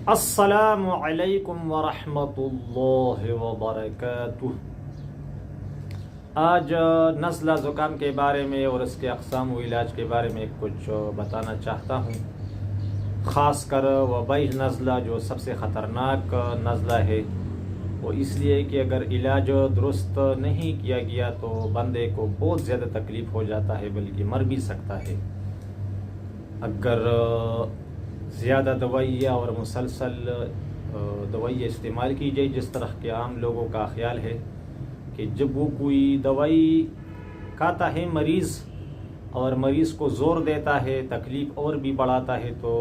السلام علیکم ورحمۃ اللہ وبرکاتہ۔ آج نزلہ زکام کے بارے میں اور اس کے اقسام و علاج کے بارے میں کچھ بتانا چاہتا ہوں۔ خاص کر وبائی نزلہ جو سب سے خطرناک نزلہ ہے، وہ اس لیے کہ اگر علاج درست نہیں کیا گیا تو بندے کو بہت زیادہ تکلیف ہو جاتا ہے، بلکہ مر بھی سکتا ہے۔ اگر زیادہ دوائیاں اور مسلسل دوائیاں استعمال کی جائے، جس طرح کے عام لوگوں کا خیال ہے کہ جب وہ کوئی دوائی کھاتا ہے مریض اور مریض کو زور دیتا ہے، تکلیف اور بھی بڑھاتا ہے، تو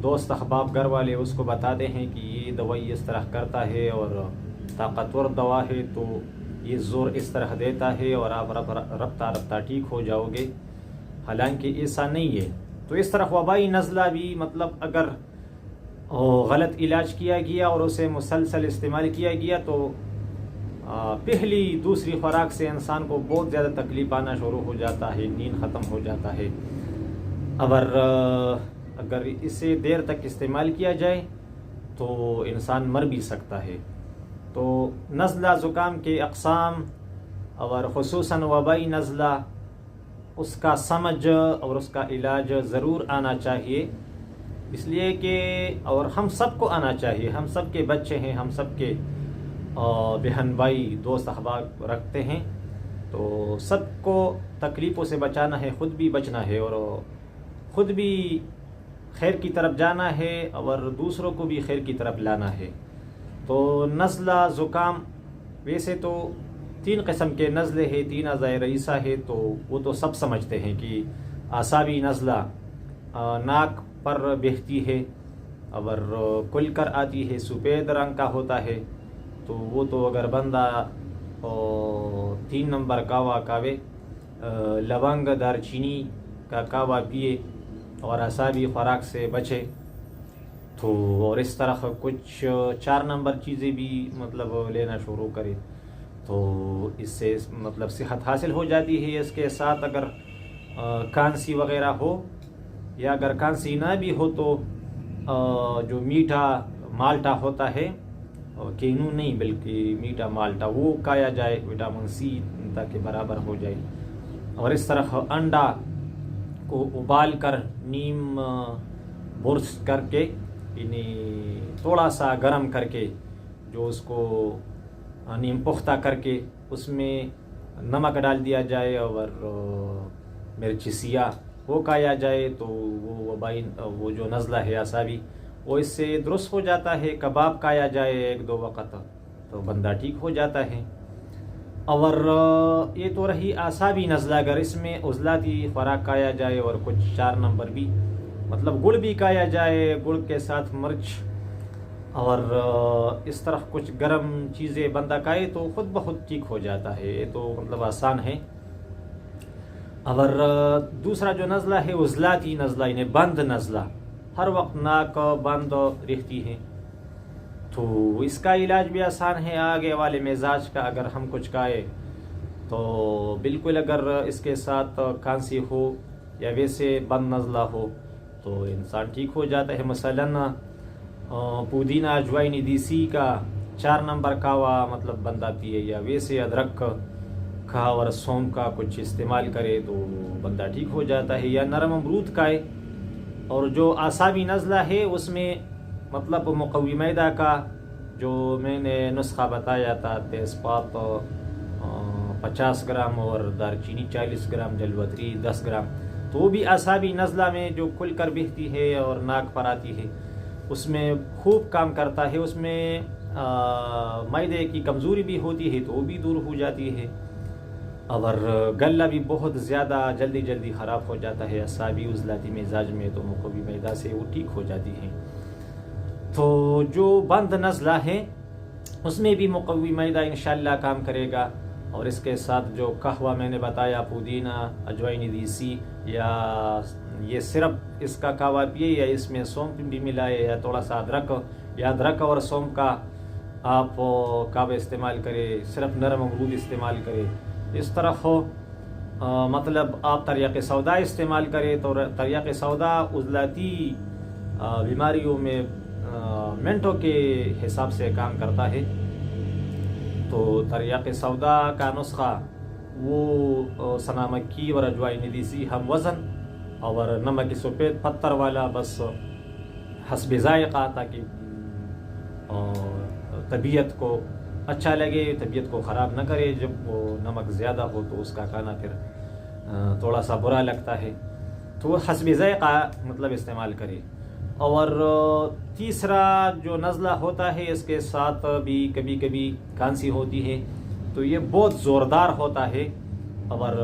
دوست احباب گھر والے اس کو بتاتے ہیں کہ یہ دوائی اس طرح کرتا ہے اور طاقتور دوا ہے، تو یہ زور اس طرح دیتا ہے اور آپ رفتہ رفتہ ٹھیک ہو جاؤ گے، حالانکہ ایسا نہیں ہے۔ تو اس طرح وبائی نزلہ بھی اگر غلط علاج کیا گیا اور اسے مسلسل استعمال کیا گیا تو پہلی دوسری خوراک سے انسان کو بہت زیادہ تکلیف آنا شروع ہو جاتا ہے، نیند ختم ہو جاتا ہے۔ اگر اسے دیر تک استعمال کیا جائے تو انسان مر بھی سکتا ہے۔ تو نزلہ زکام کے اقسام اور خصوصاً وبائی نزلہ، اس کا سمجھ اور اس کا علاج ضرور آنا چاہیے، اس لیے کہ اور ہم سب کو آنا چاہیے۔ ہم سب کے بچے ہیں، ہم سب کے بہن بھائی دوست احباب رکھتے ہیں، تو سب کو تکلیفوں سے بچانا ہے، خود بھی بچنا ہے اور خود بھی خیر کی طرف جانا ہے اور دوسروں کو بھی خیر کی طرف لانا ہے۔ تو نزلہ زکام ویسے تو 3 قسم کے نزلے ہیں، 3 اعضاء رئیسہ ہے، تو وہ تو سب سمجھتے ہیں کہ اعصابی نزلہ ناک پر بہتی ہے اور کھل کر آتی ہے، سفید رنگ کا ہوتا ہے، تو وہ تو اگر بندہ 3 نمبر کاوا کاوے، لونگ دار چینی کا کاوا پیے اور اعصابی خوراک سے بچے، تو اور اس طرح کچھ 4 نمبر چیزیں بھی لینا شروع کرے، تو اس سے صحت حاصل ہو جاتی ہے۔ اس کے ساتھ اگر کھانسی وغیرہ ہو یا اگر کھانسی نہ بھی ہو تو جو میٹھا مالٹا ہوتا ہے، کینو نہیں بلکہ میٹھا مالٹا، وہ کھایا جائے، وٹامن سی تاکہ برابر ہو جائے۔ اور اس طرح انڈا کو ابال کر نیم برس کر کے، یعنی تھوڑا سا گرم کر کے، جو اس کو نیم پختہ کر کے اس میں نمک ڈال دیا جائے اور مرچ سیاہ، وہ کھایا جائے تو وہ جو نزلہ ہے اعصابی، وہ اس سے درست ہو جاتا ہے۔ کباب کھایا جائے 1-2 وقت تو بندہ ٹھیک ہو جاتا ہے۔ اور یہ تو رہی اعصابی نزلہ، اگر اس میں عضلاتی خوراک کھایا جائے اور کچھ 4 نمبر بھی گڑ بھی کھایا جائے، گڑ کے ساتھ مرچ اور اس طرح کچھ گرم چیزیں بندہ کھائے تو خود بخود ٹھیک ہو جاتا ہے، یہ تو آسان ہے۔ اور دوسرا جو نزلہ ہے عضلاتی نزلہ، یعنی بند نزلہ، ہر وقت ناک بند رہتی ہے، تو اس کا علاج بھی آسان ہے۔ آگے والے مزاج کا اگر ہم کچھ کھائے تو بالکل، اگر اس کے ساتھ کھانسی ہو یا ویسے بند نزلہ ہو تو انسان ٹھیک ہو جاتا ہے۔ مثلاً پودینہ اجوائن دیسی کا 4 نمبر کاوا بندہ پیے، یا ویسے ادرک کا اور سونف کا کچھ استعمال کرے تو بندہ ٹھیک ہو جاتا ہے، یا نرم امرود کھائے۔ اور جو اعصابی نزلہ ہے اس میں مقوی معدہ کا جو میں نے نسخہ بتایا تھا، تیز پات 50 گرام اور دار چینی 40 گرام، جلوتری 10 گرام، تو وہ بھی اعصابی نزلہ میں جو کھل کر بہتی ہے اور ناک پر آتی ہے، اس میں خوب کام کرتا ہے۔ اس میں معدے کی کمزوری بھی ہوتی ہے تو وہ بھی دور ہو جاتی ہے، اور گلہ بھی بہت زیادہ جلدی خراب ہو جاتا ہے اعصابی عضلاتی مزاج میں، تو مقوی معدہ سے وہ ٹھیک ہو جاتی ہے۔ تو جو بند نزلہ ہے اس میں بھی مقوی معدہ انشاءاللہ کام کرے گا، اور اس کے ساتھ جو قہوہ میں نے بتایا، پودینہ اجوائن دیسی، یا یہ صرف اس کا قہوہ پیے، یا اس میں سونف بھی ملائے، یا تھوڑا سا ادرک اور سونف کا آپ قہوہ استعمال کرے، صرف نرم امرود استعمال کرے۔ اس طرح ہو آپ تریاق سودا استعمال کرے تو تریاق سودا عضلاتی بیماریوں میں منٹوں کے حساب سے کام کرتا ہے. تو تریاق سودا کا نسخہ وہ سنا مکی اور اجوائن دیسی ہم وزن اور نمک سفید پتھر والا بس حسب ذائقہ، تاکہ طبیعت کو اچھا لگے، طبیعت کو خراب نہ کرے. جب وہ نمک زیادہ ہو تو اس کا کھانا پھر تھوڑا سا برا لگتا ہے، تو وہ حسب ذائقہ مطلب استعمال کرے. اور تیسرا جو نزلہ ہوتا ہے اس کے ساتھ بھی کبھی کبھی کھانسی ہوتی ہے، تو یہ بہت زوردار ہوتا ہے اور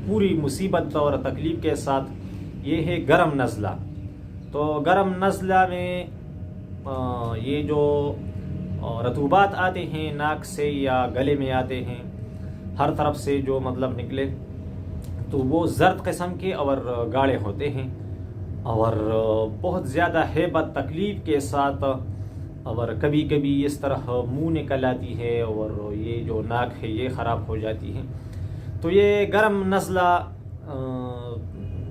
پوری مصیبت اور تکلیف کے ساتھ یہ ہے گرم نزلہ. تو گرم نزلہ میں یہ جو رطوبات آتے ہیں ناک سے یا گلے میں آتے ہیں، ہر طرف سے جو مطلب نکلے، تو وہ زرد قسم کے اور گاڑے ہوتے ہیں اور بہت زیادہ ہیبت تکلیف کے ساتھ، اور کبھی کبھی اس طرح منہ نکل آتی ہے اور یہ جو ناک ہے یہ خراب ہو جاتی ہے. تو یہ گرم نزلہ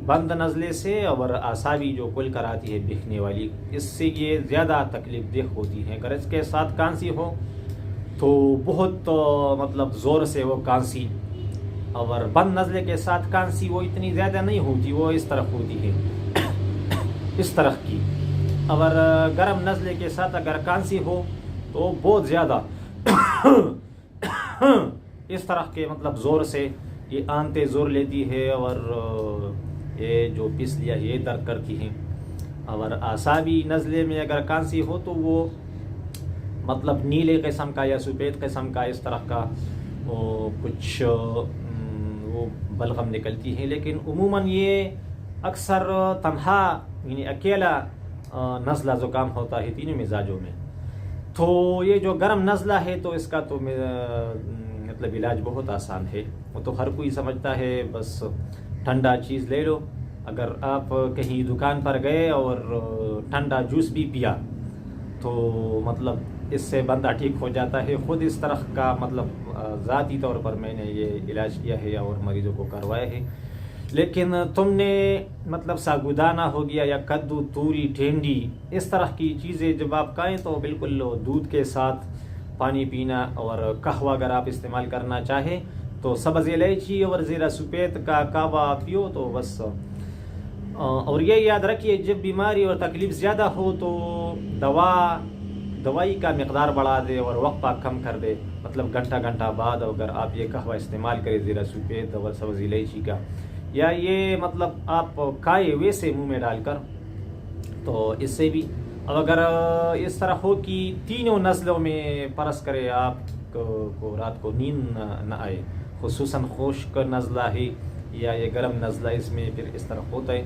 بند نزلے سے اور اعصابی جو کل کراتی ہے بکھنے والی، اس سے یہ زیادہ تکلیف دہ ہوتی ہے. اگر اس کے ساتھ کھانسی ہو تو بہت مطلب زور سے وہ کھانسی، اور بند نزلے کے ساتھ کھانسی وہ اتنی زیادہ نہیں ہوتی، وہ اس طرح ہوتی ہے اس طرح کی. اور گرم نزلے کے ساتھ اگر کھانسی ہو تو بہت زیادہ اس طرح کے مطلب زور سے یہ آنتے زور لیتی ہے اور یہ جو پسلیاں یہ درد کرتی ہیں. اور اعصابی نزلے میں اگر کھانسی ہو تو وہ مطلب نیلے قسم کا یا سفید قسم کا اس طرح کا کچھ وہ بلغم نکلتی ہے. لیکن عموماً یہ اکثر تنہا یعنی اکیلا نزلہ زکام ہوتا ہے تینوں مزاجوں میں. تو یہ جو گرم نزلہ ہے تو اس کا تو مطلب علاج بہت آسان ہے. وہ تو ہر کوئی سمجھتا ہے، بس ٹھنڈا چیز لے لو. اگر آپ کہیں دکان پر گئے اور ٹھنڈا جوس بھی پیا تو مطلب اس سے بندہ ٹھیک ہو جاتا ہے. خود اس طرح کا مطلب ذاتی طور پر میں نے یہ علاج کیا ہے اور مریضوں کو کروایا ہے. لیکن تم نے مطلب ساگودانہ ہو گیا یا کدو، توری، ٹینڈی، اس طرح کی چیزیں جب آپ کھائیں تو بالکل دودھ کے ساتھ پانی پینا. اور قہوہ اگر آپ استعمال کرنا چاہیں تو سبز الائچی اور زیرہ سفید کا قہوہ پیو تو بس. اور یہ یاد رکھیے جب بیماری اور تکلیف زیادہ ہو تو دوائی کا مقدار بڑھا دے اور وقفہ کم کر دے. مطلب گھنٹہ بعد اگر آپ یہ قہوہ استعمال کریں زیرہ سفید اور سبز الائچی کا، یا یہ مطلب آپ کھائے ویسے منہ میں ڈال کر، تو اس سے بھی. اب اگر اس طرح ہو کہ تینوں نزلوں میں فرض کرے آپ کو رات کو نیند نہ آئے، خصوصاً خشک نزلہ ہے یا یہ گرم نزلہ، اس میں پھر اس طرح ہوتا ہے.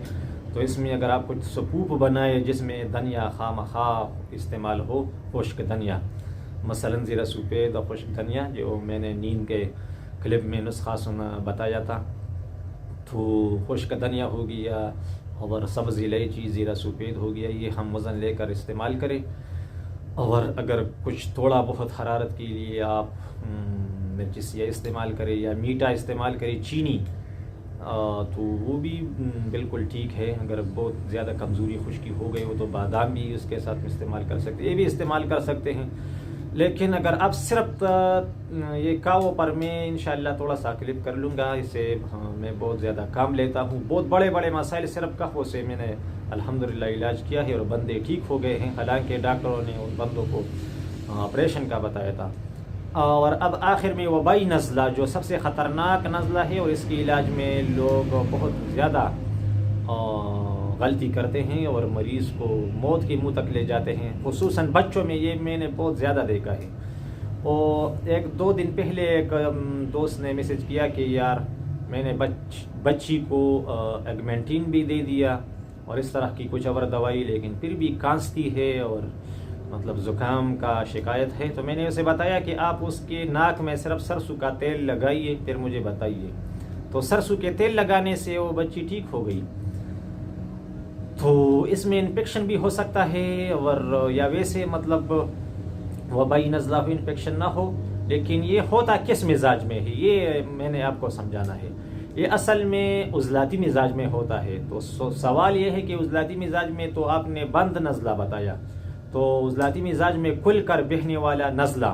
تو اس میں اگر آپ کچھ سوپ بنائے جس میں دھنیا خواہ استعمال ہو، خشک دھنیا، مثلا زیرہ سفید اور خشک دھنیا جو میں نے نیند کے کلپ میں نسخہ بتایا تھا، تو خشک دھنیا ہو گیا اور سبز الائچی، زیرہ سفید ہو گیا، یہ ہم وزن لے کر استعمال کریں. اور اگر کچھ تھوڑا بہت حرارت کے لیے آپ مرچی سیاہ استعمال کریں یا میٹھا استعمال کریں، چینی، تو وہ بھی بالکل ٹھیک ہے. اگر بہت زیادہ کمزوری خشکی ہو گئی ہو تو بادام بھی اس کے ساتھ استعمال کر سکتے، یہ بھی استعمال کر سکتے ہیں. لیکن اگر آپ صرف یہ کاؤ پر میں انشاءاللہ تھوڑا سا کلپ کر لوں گا، اسے میں بہت زیادہ کام لیتا ہوں. بہت بڑے مسائل صرف قہوہ سے میں نے الحمدللہ علاج کیا ہے اور بندے ٹھیک ہو گئے ہیں. حالانکہ ڈاکٹروں نے ان بندوں کو آپریشن کا بتایا تھا. اور اب آخر میں وبائی نزلہ جو سب سے خطرناک نزلہ ہے، اور اس کے علاج میں لوگ بہت زیادہ غلطی کرتے ہیں اور مریض کو موت کے منہ تک لے جاتے ہیں، خصوصاً بچوں میں. یہ میں نے بہت زیادہ دیکھا ہے. اور 1-2 دن پہلے ایک دوست نے میسج کیا کہ یار میں نے بچی کو ایگمنٹین بھی دے دیا اور اس طرح کی کچھ اور دوائی، لیکن پھر بھی کھانستی ہے اور مطلب زکام کا شکایت ہے. تو میں نے اسے بتایا کہ آپ اس کے ناک میں صرف سرسوں کا تیل لگائیے، پھر مجھے بتائیے. تو سرسوں کے تیل لگانے سے وہ بچی ٹھیک ہو گئی. تو اس میں انفیکشن بھی ہو سکتا ہے، اور یا ویسے مطلب وبائی نزلہ ہو، انفیکشن نہ ہو، لیکن یہ ہوتا کس مزاج میں ہے یہ میں نے آپ کو سمجھانا ہے. یہ اصل میں عضلاتی مزاج میں ہوتا ہے. تو سوال یہ ہے کہ عضلاتی مزاج میں تو آپ نے بند نزلہ بتایا، تو عضلاتی مزاج میں کھل کر بہنے والا نزلہ،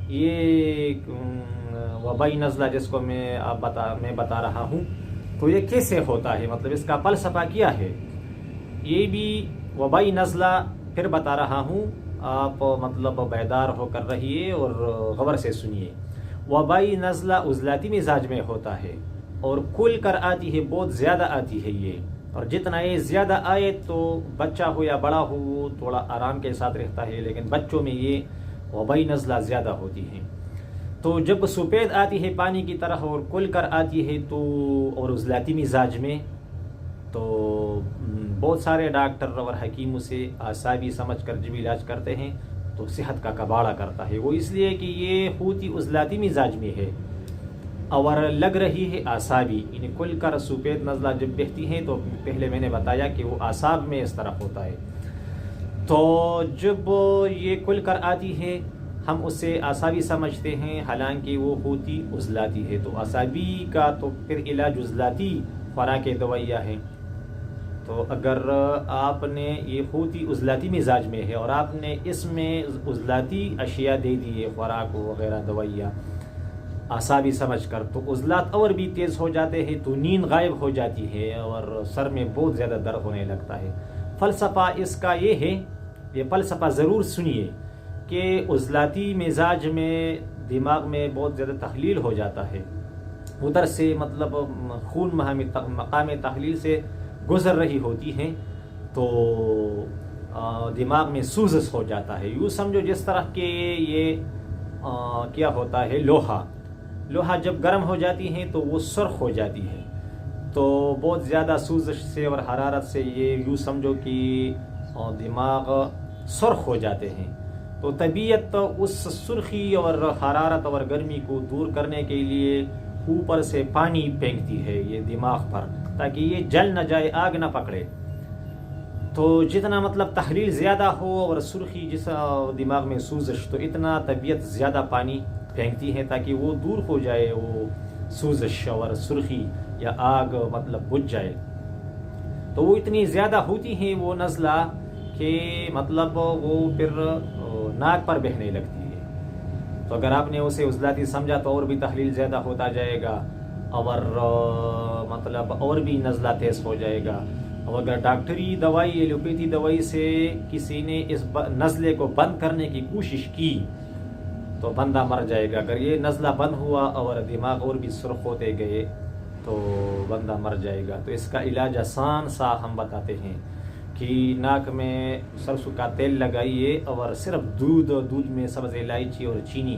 یہ وبائی نزلہ جس کو میں بتا رہا ہوں، تو یہ کیسے ہوتا ہے؟ مطلب اس کا فلسفہ کیا ہے؟ یہ بھی وبائی نزلہ پھر بتا رہا ہوں، آپ مطلب بیدار ہو کر رہیے اور غور سے سنیے. وبائی نزلہ عضلاتی مزاج میں ہوتا ہے اور کھل کر آتی ہے، بہت زیادہ آتی ہے یہ، اور جتنا یہ زیادہ آئے تو بچہ ہو یا بڑا ہو وہ تھوڑا آرام کے ساتھ رہتا ہے، لیکن بچوں میں یہ وبائی نزلہ زیادہ ہوتی ہے. تو جب سفید آتی ہے پانی کی طرح اور کھل کر آتی ہے تو اور عضلاتی مزاج میں، تو بہت سارے ڈاکٹر اور حکیم اسے اعصابی سمجھ کر جب علاج کرتے ہیں تو صحت کا کباڑہ کرتا ہے. وہ اس لیے کہ یہ ہوتی عضلاتی مزاج میں ہے اور لگ رہی ہے اعصابی، یعنی کھل کر سفید نزلہ جب بہتی ہیں تو پہلے میں نے بتایا کہ وہ اعصاب میں اس طرح ہوتا ہے. تو جب یہ کھل کر آتی ہے ہم اسے اعصابی سمجھتے ہیں، حالانکہ وہ ہوتی عضلاتی ہے. تو اعصابی کا تو پھر علاج عضلاتی خوراک دوائیاں ہیں. تو اگر آپ نے یہ ہوتی عضلاتی مزاج میں ہے اور آپ نے اس میں عضلاتی اشیاء دے دی، خوراک وغیرہ دوائیاں اعصابی سمجھ کر، تو عضلات اور بھی تیز ہو جاتے ہیں، تو نیند غائب ہو جاتی ہے اور سر میں بہت زیادہ درد ہونے لگتا ہے. فلسفہ اس کا یہ ہے، یہ فلسفہ ضرور سنیے کہ عضلاتی مزاج میں دماغ میں بہت زیادہ تحلیل ہو جاتا ہے، ادھر سے مطلب خون مقام تحلیل سے گزر رہی ہوتی ہیں، تو دماغ میں سوزش ہو جاتا ہے. یوں سمجھو جس طرح کہ یہ کیا ہوتا ہے، لوہا جب گرم ہو جاتی ہے تو وہ سرخ ہو جاتی ہے. تو بہت زیادہ سوزش سے اور حرارت سے یہ یوں سمجھو کہ دماغ سرخ ہو جاتے ہیں. تو طبیعت اس سرخی اور حرارت اور گرمی کو دور کرنے کے لیے اوپر سے پانی پھینکتی ہے یہ دماغ پر، تاکہ یہ جل نہ جائے، آگ نہ پکڑے. تو جتنا مطلب تحلیل زیادہ ہو اور سرخی جس دماغ میں سوزش، تو اتنا طبیعت زیادہ پانی پھینکتی ہے تاکہ وہ دور ہو جائے، وہ سوزش اور سرخی یا آگ مطلب بجھ جائے. تو وہ اتنی زیادہ ہوتی ہیں وہ نزلہ کہ مطلب وہ پھر ناک پر بہنے لگتی ہے. تو اگر آپ نے اسے عضلاتی سمجھا تو اور بھی تحلیل زیادہ ہوتا جائے گا اور مطلب اور بھی نزلہ تیز ہو جائے گا. اور اگر ڈاکٹری دوائی، ایلوپیتھی دوائی سے کسی نے اس نزلے کو بند کرنے کی کوشش کی تو بندہ مر جائے گا. اگر یہ نزلہ بند ہوا اور دماغ اور بھی سرخ ہوتے گئے تو بندہ مر جائے گا. تو اس کا علاج آسان سا ہم بتاتے ہیں کہ ناک میں سرسوں کا تیل لگائیے اور صرف دودھ میں سبز الائچی اور چینی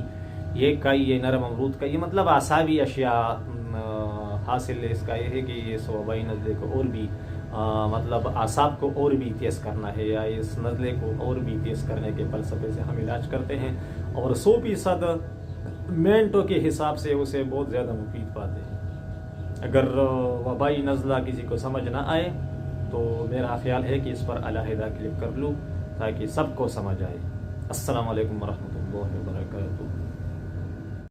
یہ کھائیے، نرم امرود کا. یہ مطلب اعصابی اشیاء حاصل اس کا یہ ہے کہ اس وبائی نزلے کو اور بھی مطلب اعصاب کو اور بھی تیز کرنا ہے، یا اس نزلے کو اور بھی تیز کرنے کے فلسفے سے ہم علاج کرتے ہیں، اور 100% منٹوں کے حساب سے اسے بہت زیادہ مفید پاتے ہیں. اگر وبائی نزلہ کسی کو سمجھ نہ آئے تو میرا خیال ہے کہ اس پر علیحدہ کلک کر لوں تاکہ سب کو سمجھ آئے. السلام علیکم ورحمۃ اللہ وبرکاتہ.